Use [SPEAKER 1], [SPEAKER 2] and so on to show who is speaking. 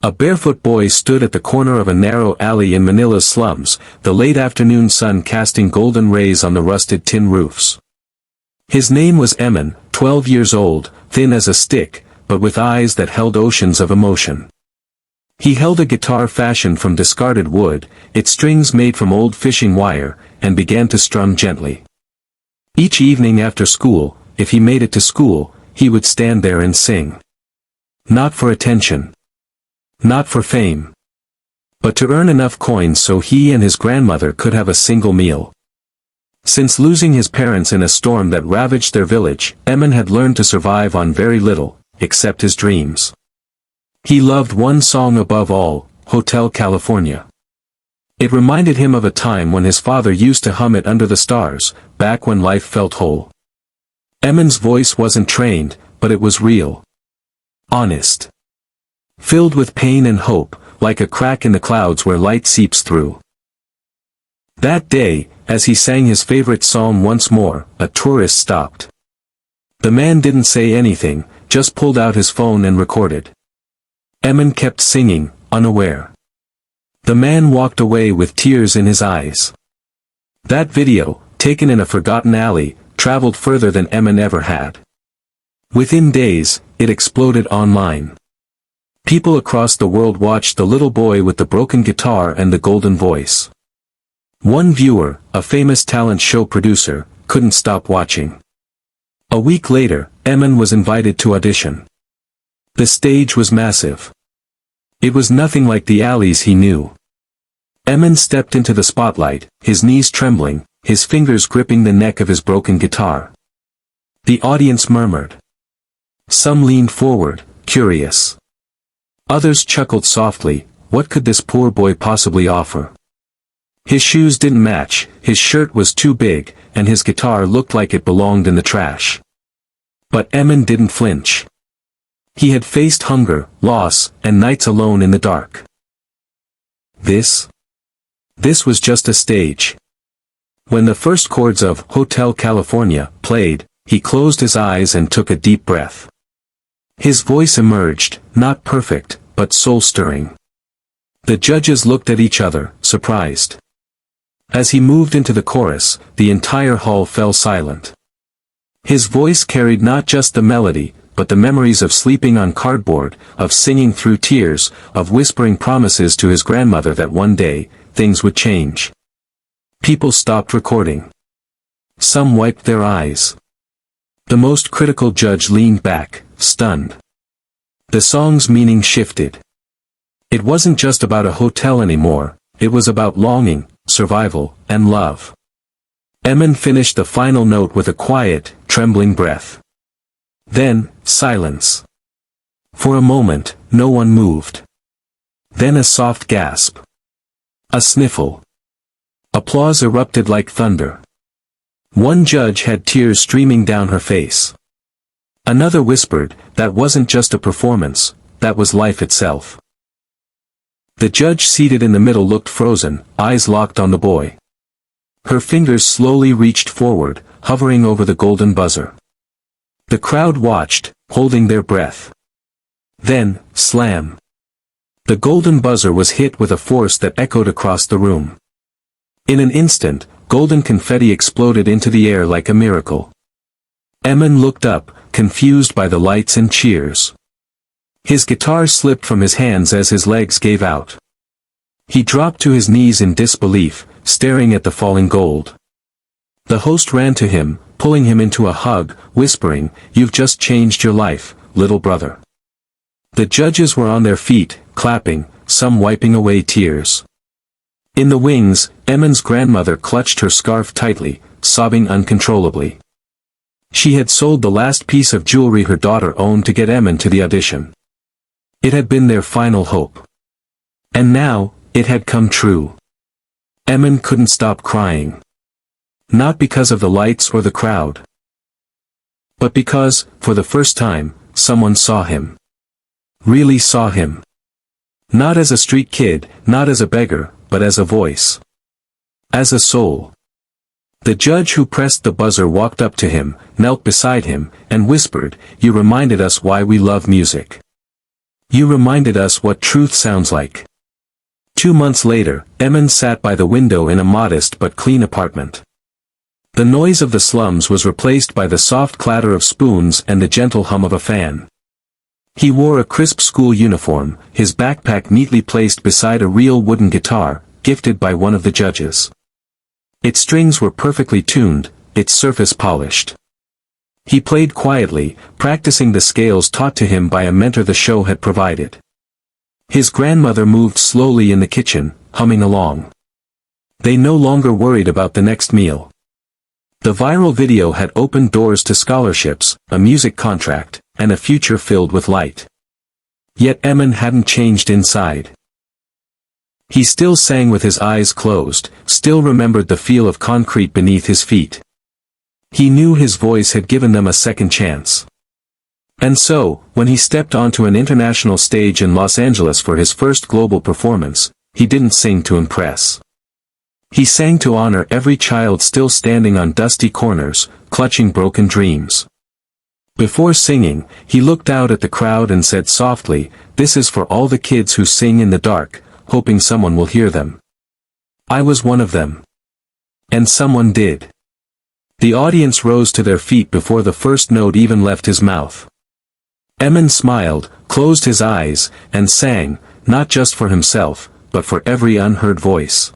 [SPEAKER 1] A barefoot boy stood at the corner of a narrow alley in Manila's slums, the late afternoon sun casting golden rays on the rusted tin roofs. His name was Emman, 12 years old, thin as a stick, but with eyes that held oceans of emotion. He held a guitar fashioned from discarded wood, its strings made from old fishing wire, and began to strum gently. Each evening after school, if he made it to school, he would stand there and sing. Not for attention. Not for fame. But to earn enough coins so he and his grandmother could have a single meal. Since losing his parents in a storm that ravaged their village, Emman had learned to survive on very little, except his dreams. He loved one song above all, Hotel California. It reminded him of a time when his father used to hum it under the stars, back when life felt whole. Emman's voice wasn't trained, but it was real. Honest. Filled with pain and hope, like a crack in the clouds where light seeps through. That day, as he sang his favorite song once more, a tourist stopped. The man didn't say anything, just pulled out his phone and recorded. Emman kept singing, unaware. The man walked away with tears in his eyes. That video, taken in a forgotten alley, traveled further than Emman ever had. Within days, it exploded online. People across the world watched the little boy with the broken guitar and the golden voice. One viewer, a famous talent show producer, couldn't stop watching. A week later, Emman was invited to audition. The stage was massive. It was nothing like the alleys he knew. Emman stepped into the spotlight, his knees trembling, his fingers gripping the neck of his broken guitar. The audience murmured. Some leaned forward, curious. Others chuckled softly, what could this poor boy possibly offer? His shoes didn't match, his shirt was too big, and his guitar looked like it belonged in the trash. But Emman didn't flinch. He had faced hunger, loss, and nights alone in the dark. This was just a stage. When the first chords of Hotel California played, he closed his eyes and took a deep breath. His voice emerged, not perfect, but soul-stirring. The judges looked at each other, surprised. As he moved into the chorus, the entire hall fell silent. His voice carried not just the melody, but the memories of sleeping on cardboard, of singing through tears, of whispering promises to his grandmother that one day, things would change. People stopped recording. Some wiped their eyes. The most critical judge leaned back, stunned. The song's meaning shifted. It wasn't just about a hotel anymore, it was about longing, survival, and love. Emman finished the final note with a quiet, trembling breath. Then, silence. For a moment, no one moved. Then a soft gasp. A sniffle. Applause erupted like thunder. One judge had tears streaming down her face. Another whispered, that wasn't just a performance, that was life itself. The judge seated in the middle looked frozen, eyes locked on the boy. Her fingers slowly reached forward, hovering over the golden buzzer. The crowd watched, holding their breath. Then, slam. The golden buzzer was hit with a force that echoed across the room. In an instant, golden confetti exploded into the air like a miracle. Emman looked up, confused by the lights and cheers. His guitar slipped from his hands as his legs gave out. He dropped to his knees in disbelief, staring at the falling gold. The host ran to him, pulling him into a hug, whispering, "You've just changed your life, little brother." The judges were on their feet, clapping, some wiping away tears. In the wings, Emman's grandmother clutched her scarf tightly, sobbing uncontrollably. She had sold the last piece of jewelry her daughter owned to get Emman to the audition. It had been their final hope. And now, it had come true. Emman couldn't stop crying. Not because of the lights or the crowd. But because, for the first time, someone saw him. Really saw him. Not as a street kid, not as a beggar, but as a voice. As a soul. The judge who pressed the buzzer walked up to him, knelt beside him, and whispered, "You reminded us why we love music. You reminded us what truth sounds like. 2 months later, Emman sat by the window in a modest but clean apartment. The noise of the slums was replaced by the soft clatter of spoons and the gentle hum of a fan. He wore a crisp school uniform, his backpack neatly placed beside a real wooden guitar, gifted by one of the judges. Its strings were perfectly tuned, its surface polished. He played quietly, practicing the scales taught to him by a mentor the show had provided. His grandmother moved slowly in the kitchen, humming along. They no longer worried about the next meal. The viral video had opened doors to scholarships, a music contract, and a future filled with light. Yet Emman hadn't changed inside. He still sang with his eyes closed, still remembered the feel of concrete beneath his feet. He knew his voice had given them a second chance. And so, when he stepped onto an international stage in Los Angeles for his first global performance, he didn't sing to impress. He sang to honor every child still standing on dusty corners, clutching broken dreams. Before singing, he looked out at the crowd and said softly, "This is for all the kids who sing in the dark, hoping someone will hear them. I was one of them. And someone did." The audience rose to their feet before the first note even left his mouth. Emman smiled, closed his eyes, and sang, not just for himself, but for every unheard voice.